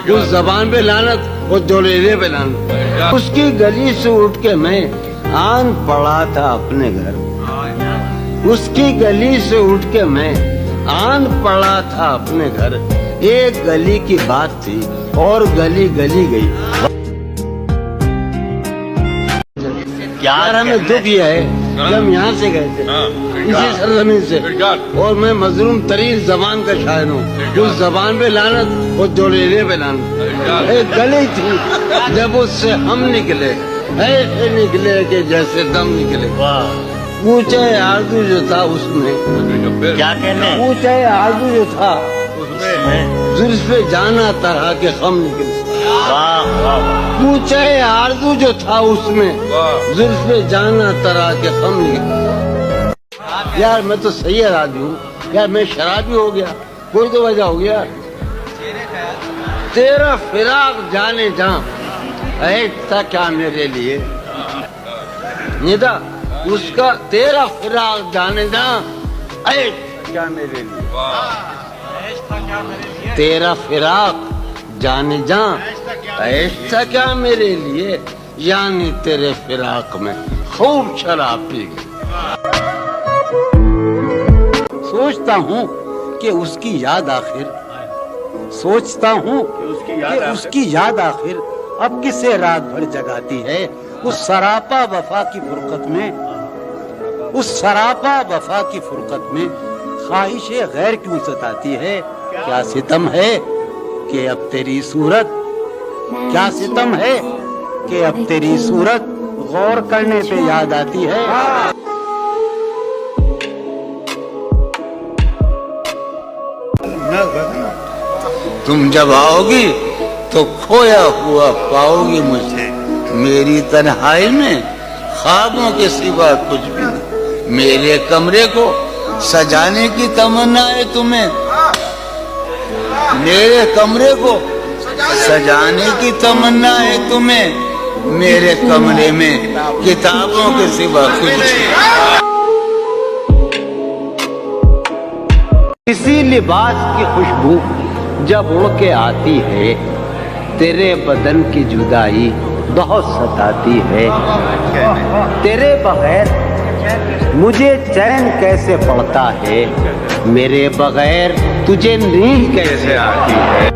उस जबान पे लानत और जोड़ेले पे लानत। उसकी गली से उठ के मैं आन पड़ा था अपने घर। उसकी गली से उठ के मैं आन पड़ा था अपने घर। एक गली की बात थी और गली गली गई। यार हमें दुख ये है कि हम यहाँ से गए थे इसी सरजमीन से, और मैं मजलूम तरीन जबान का शायर हूँ। उस जबान पे लानत और जोड़ेले पे लानत। एक गली थी जब उससे हम निकले, ऐसे निकले कि जैसे दम निकले। ऊंचा आरज़ू जो था उसमें, क्या कहने, ऊंचा आरज़ू जो था उसमें जुल्फ़े जाना तरह के हम निकले। ऊंचा आरज़ू जो था उसमें जुल्फ़े जाना तरह के हम निकले। यार मैं तो सही आदमी हूँ यार, मैं शराबी हो गया, कोई तो वजह हो गया। तेरा फिराक जाने जा था क्या मेरे लिए निदा, उसका तेरा फिराक जाने जा क्या मेरे लिए, तेरा फिराक जाने जा ऐसा क्या मेरे लिए, यानी तेरे फिराक में खूब शराब पी गई। सोचता हूँ कि उसकी याद आखिर, सोचता हूँ कि उसकी याद आखिर अब किसे रात भर जगाती है। उस सरापा वफा की फुरकत में, उस सरापा वफा की फुरकत में ख्वाहिशे गैर क्यों सताती है। क्या सितम है कि अब तेरी सूरत, क्या सितम है कि अब तेरी सूरत गौर करने पे याद आती है। तुम जब आओगी तो खोया हुआ पाओगी मुझे, मेरी तन्हाई में ख्वाबों के सिवा कुछ भी नहीं। मेरे कमरे को सजाने की तमन्ना है तुम्हें, मेरे कमरे को सजाने की तमन्ना है तुम्हें, मेरे कमरे में किताबों के सिवा कुछ नहीं। किसी लिबास की खुशबू जब उड़ के आती है, तेरे बदन की जुदाई बहुत सताती है। तेरे बगैर मुझे चैन कैसे पड़ता है, मेरे बगैर तुझे नींद कैसे आती है।